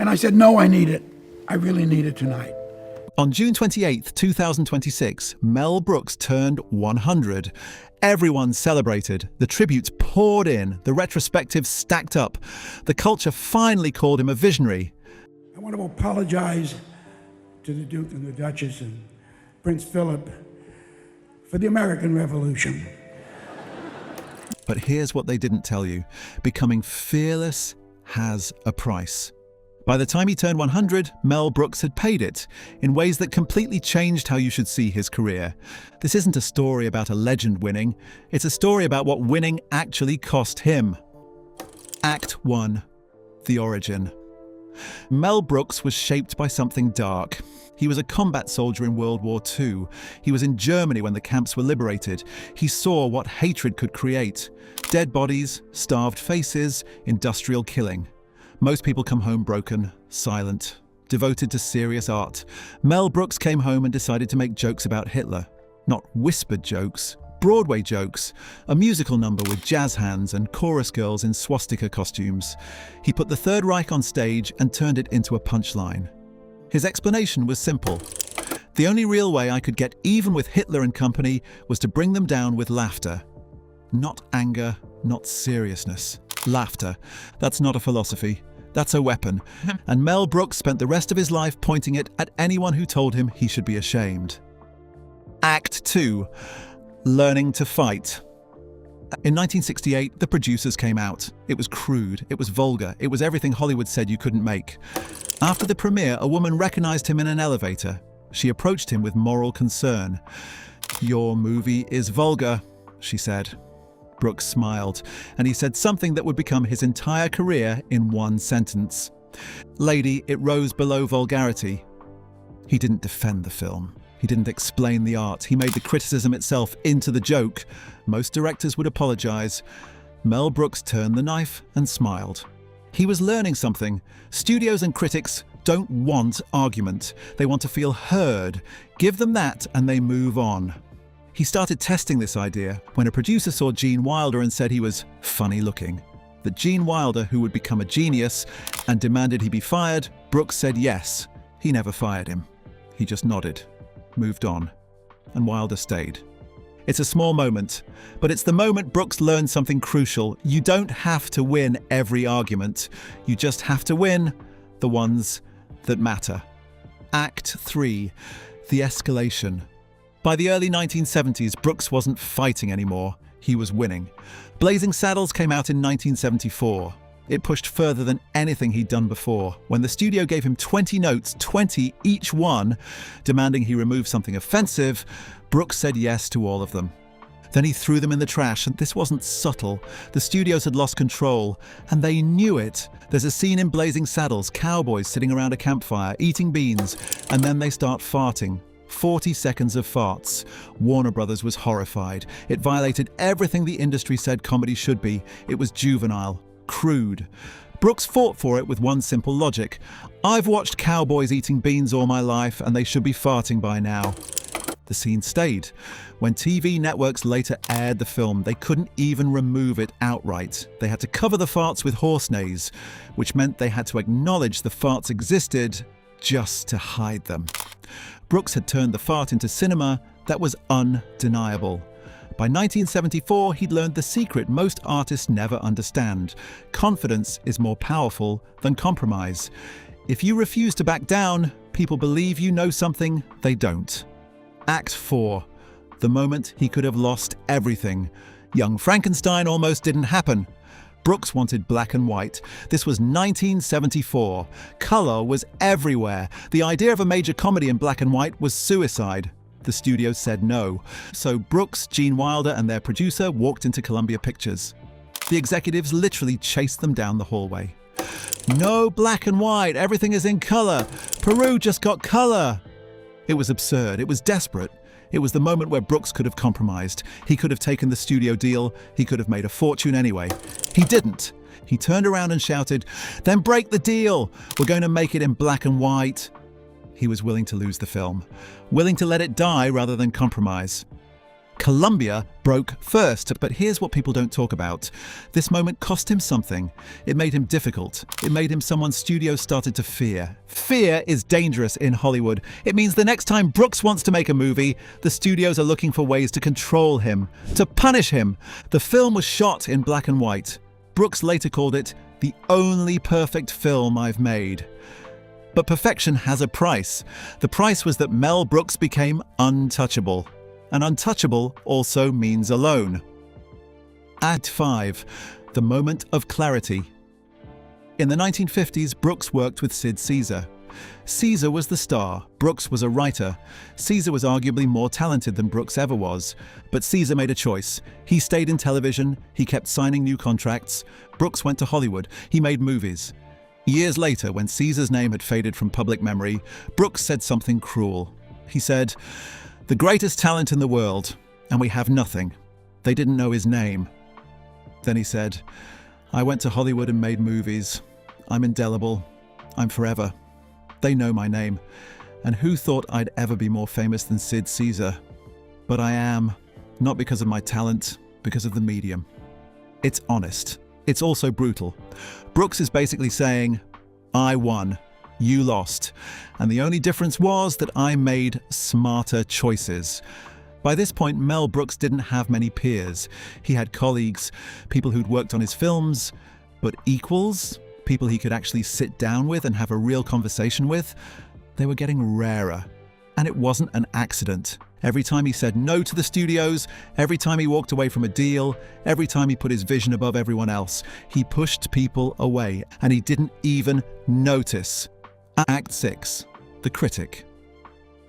And I said, no, I need it. I really need it tonight. On June 28, 2026, Mel Brooks turned 100. Everyone celebrated. The tributes poured in. The retrospectives stacked up. The culture finally called him a visionary. I want to apologize to the Duke and the Duchess and Prince Philip for the American Revolution. But here's what they didn't tell you. Becoming fearless has a price. By the time he turned 100, Mel Brooks had paid it in ways that completely changed how you should see his career. This isn't a story about a legend winning. It's a story about what winning actually cost him. Act 1. The origin. Mel Brooks was shaped by something dark. He was a combat soldier in World War II. He was in Germany when the camps were liberated. He saw what hatred could create. Dead bodies, starved faces, industrial killing. Most people come home broken, silent, devoted to serious art. Mel Brooks came home and decided to make jokes about Hitler. Not whispered jokes, Broadway jokes, a musical number with jazz hands and chorus girls in swastika costumes. He put the Third Reich on stage and turned it into a punchline. His explanation was simple. The only real way I could get even with Hitler and company was to bring them down with laughter. Not anger, not seriousness. Laughter. That's not a philosophy. That's a weapon. And Mel Brooks spent the rest of his life pointing it at anyone who told him he should be ashamed. Act 2. Learning to fight. In 1968, The Producers came out. It was crude, it was vulgar, it was everything Hollywood said you couldn't make. After the premiere, a woman recognized him in an elevator. She approached him with moral concern. "Your movie is vulgar," she said. Brooks smiled, and he said something that would become his entire career in one sentence. "Lady, it rose below vulgarity." He didn't defend the film. He didn't explain the art. He made the criticism itself into the joke. Most directors would apologize. Mel Brooks turned the knife and smiled. He was learning something. Studios and critics don't want argument. They want to feel heard. Give them that and they move on. He started testing this idea when a producer saw Gene Wilder and said he was funny looking. That Gene Wilder, who would become a genius, and demanded he be fired, Brooks said yes. He never fired him. He just nodded, moved on, and Wilder stayed. It's a small moment, but it's the moment Brooks learned something crucial. You don't have to win every argument. You just have to win the ones that matter. Act 3. The escalation. By the early 1970s, Brooks wasn't fighting anymore. He was winning. Blazing Saddles came out in 1974. It pushed further than anything he'd done before. When the studio gave him 20 notes, 20 each one, demanding he remove something offensive, Brooks said yes to all of them. Then he threw them in the trash, and this wasn't subtle. The studios had lost control, and they knew it. There's a scene in Blazing Saddles, cowboys sitting around a campfire, eating beans, and then they start farting. 40 seconds of farts. Warner Brothers was horrified. It violated everything the industry said comedy should be. It was juvenile, crude. Brooks fought for it with one simple logic. I've watched cowboys eating beans all my life, and they should be farting by now. The scene stayed. When TV networks later aired the film, they couldn't even remove it outright. They had to cover the farts with horse neighs, which meant they had to acknowledge the farts existed just to hide them. Brooks had turned the fart into cinema that was undeniable. By 1974, he'd learned the secret most artists never understand. Confidence is more powerful than compromise. If you refuse to back down, people believe you know something they don't. Act 4. The moment he could have lost everything. Young Frankenstein almost didn't happen. Brooks wanted black and white. This was 1974. Color was everywhere. The idea of a major comedy in black and white was suicide. The studio said no. So Brooks, Gene Wilder, and their producer walked into Columbia Pictures. The executives literally chased them down the hallway. No black and white, everything is in color. Peru just got color. It was absurd, it was desperate. It was the moment where Brooks could have compromised. He could have taken the studio deal. He could have made a fortune anyway. He didn't. He turned around and shouted, "Then break the deal. We're going to make it in black and white." He was willing to lose the film, willing to let it die rather than compromise. Columbia broke first, but here's what people don't talk about. This moment cost him something. It made him difficult. It made him someone studios started to fear. Fear is dangerous in Hollywood. It means the next time Brooks wants to make a movie, the studios are looking for ways to control him, to punish him. The film was shot in black and white. Brooks later called it the only perfect film I've made. But perfection has a price. The price was that Mel Brooks became untouchable. And untouchable also means alone. Act 5. The moment of clarity. In the 1950s, Brooks worked with Sid Caesar. Caesar was the star, Brooks was a writer. Caesar was arguably more talented than Brooks ever was, but Caesar made a choice. He stayed in television, he kept signing new contracts. Brooks went to Hollywood, he made movies. Years later, when Caesar's name had faded from public memory, Brooks said something cruel. He said, "The greatest talent in the world, and we have nothing. They didn't know his name." Then he said, "I went to Hollywood and made movies. I'm indelible. I'm forever. They know my name. And who thought I'd ever be more famous than Sid Caesar? But I am, not because of my talent, because of the medium." It's honest. It's also brutal. Brooks is basically saying, I won, you lost, and the only difference was that I made smarter choices. By this point, Mel Brooks didn't have many peers. He had colleagues, people who'd worked on his films, but equals, people he could actually sit down with and have a real conversation with, they were getting rarer. And it wasn't an accident. Every time he said no to the studios, every time he walked away from a deal, every time he put his vision above everyone else, he pushed people away, and he didn't even notice. Act 6. The Critic.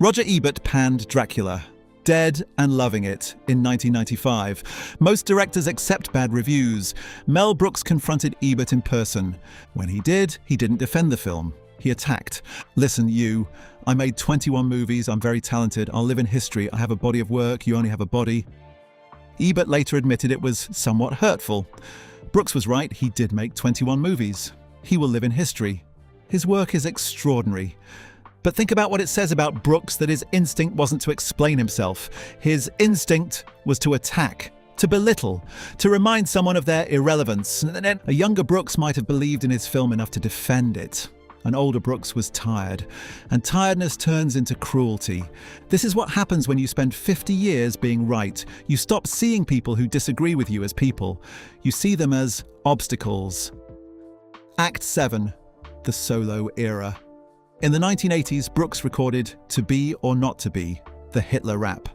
Roger Ebert panned Dracula, dead and loving it, in 1995. Most directors accept bad reviews. Mel Brooks confronted Ebert in person. When he did, he didn't defend the film. He attacked. "Listen, you, I made 21 movies, I'm very talented, I'll live in history, I have a body of work, you only have a body." Ebert later admitted it was somewhat hurtful. Brooks was right, he did make 21 movies. He will live in history. His work is extraordinary. But think about what it says about Brooks that his instinct wasn't to explain himself. His instinct was to attack, to belittle, to remind someone of their irrelevance. A younger Brooks might have believed in his film enough to defend it. An older Brooks was tired, and tiredness turns into cruelty. This is what happens when you spend 50 years being right. You stop seeing people who disagree with you as people. You see them as obstacles. Act 7. The Solo Era. In the 1980s, Brooks recorded To Be or Not to Be, the Hitler rap.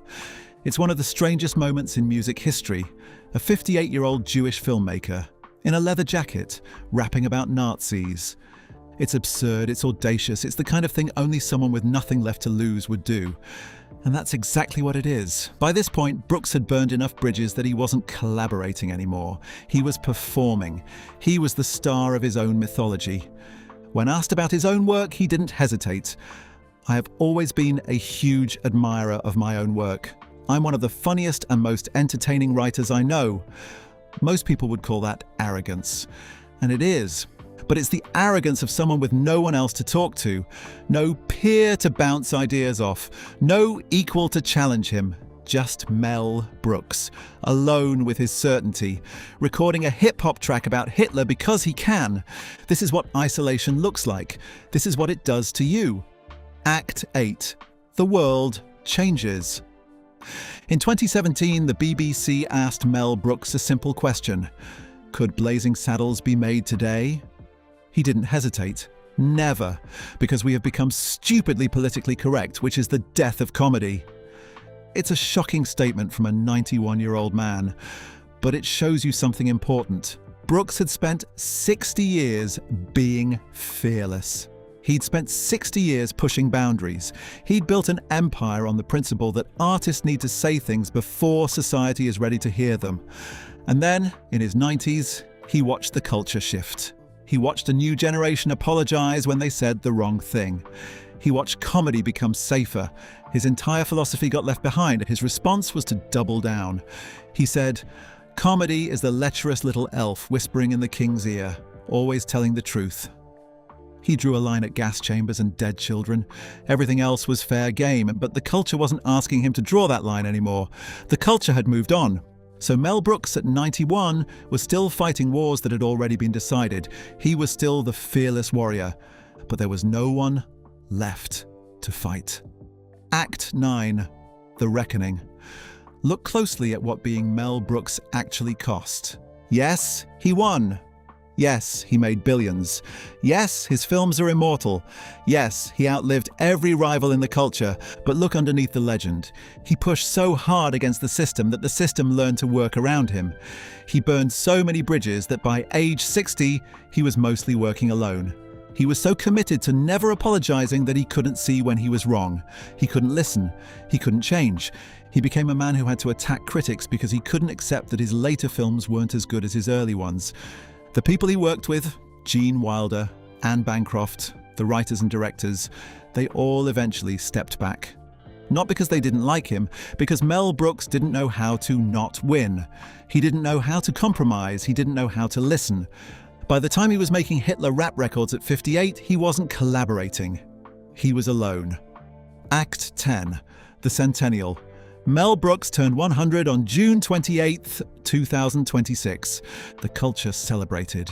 It's one of the strangest moments in music history. A 58-year-old Jewish filmmaker, in a leather jacket, rapping about Nazis. It's absurd, it's audacious, it's the kind of thing only someone with nothing left to lose would do. And that's exactly what it is. By this point, Brooks had burned enough bridges that he wasn't collaborating anymore. He was performing. He was the star of his own mythology. When asked about his own work, he didn't hesitate. "I have always been a huge admirer of my own work. I'm one of the funniest and most entertaining writers I know." Most people would call that arrogance. And it is. But it's the arrogance of someone with no one else to talk to, no peer to bounce ideas off, no equal to challenge him, just Mel Brooks, alone with his certainty, recording a hip-hop track about Hitler because he can. This is what isolation looks like. This is what it does to you. Act 8. The world changes. In 2017, the BBC asked Mel Brooks a simple question. Could Blazing Saddles be made today? He didn't hesitate. Never. Because we have become stupidly politically correct, which is the death of comedy. It's a shocking statement from a 91-year-old man, but it shows you something important. Brooks had spent 60 years being fearless. He'd spent 60 years pushing boundaries. He'd built an empire on the principle that artists need to say things before society is ready to hear them. And then, in his 90s, he watched the culture shift. He watched a new generation apologize when they said the wrong thing. He watched comedy become safer. His entire philosophy got left behind. His response was to double down. He said, "Comedy is the lecherous little elf whispering in the king's ear, always telling the truth." He drew a line at gas chambers and dead children. Everything else was fair game, but the culture wasn't asking him to draw that line anymore. The culture had moved on. So Mel Brooks at 91 was still fighting wars that had already been decided. He was still the fearless warrior, but there was no one left to fight. Act 9, The Reckoning. Look closely at what being Mel Brooks actually cost. Yes, he won. Yes, he made billions. Yes, his films are immortal. Yes, he outlived every rival in the culture. But look underneath the legend. He pushed so hard against the system that the system learned to work around him. He burned so many bridges that by age 60, he was mostly working alone. He was so committed to never apologizing that he couldn't see when he was wrong. He couldn't listen. He couldn't change. He became a man who had to attack critics because he couldn't accept that his later films weren't as good as his early ones. The people he worked with, Gene Wilder, Anne Bancroft, the writers and directors, they all eventually stepped back. Not because they didn't like him, because Mel Brooks didn't know how to not win. He didn't know how to compromise, he didn't know how to listen. By the time he was making Hitler rap records at 58, he wasn't collaborating. He was alone. Act 10, The Centennial. Mel Brooks turned 100 on June 28, 2026. The culture celebrated.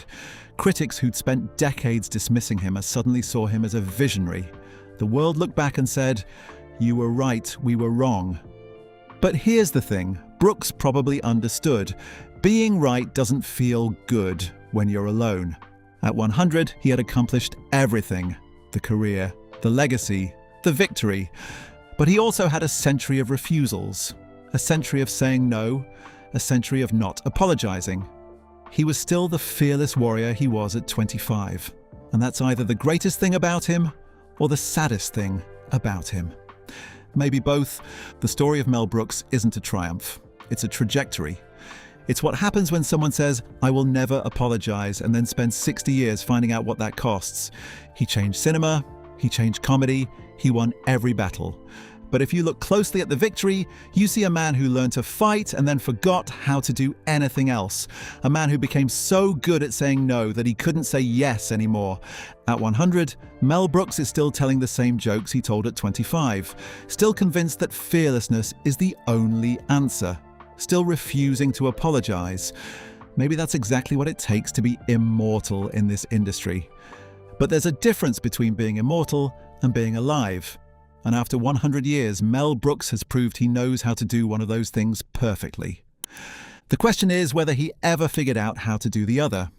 Critics who'd spent decades dismissing him suddenly saw him as a visionary. The world looked back and said, "You were right, we were wrong." But here's the thing, Brooks probably understood. Being right doesn't feel good when you're alone. At 100, he had accomplished everything. The career, the legacy, the victory. But he also had a century of refusals, a century of saying no, a century of not apologizing. He was still the fearless warrior he was at 25. And that's either the greatest thing about him or the saddest thing about him. Maybe both. The story of Mel Brooks isn't a triumph. It's a trajectory. It's what happens when someone says, "I will never apologize," and then spends 60 years finding out what that costs. He changed cinema, he changed comedy, he won every battle. But if you look closely at the victory, you see a man who learned to fight and then forgot how to do anything else. A man who became so good at saying no that he couldn't say yes anymore. At 100, Mel Brooks is still telling the same jokes he told at 25. Still convinced that fearlessness is the only answer. Still refusing to apologize. Maybe that's exactly what it takes to be immortal in this industry. But there's a difference between being immortal and being alive. And after 100 years, Mel Brooks has proved he knows how to do one of those things perfectly. The question is whether he ever figured out how to do the other.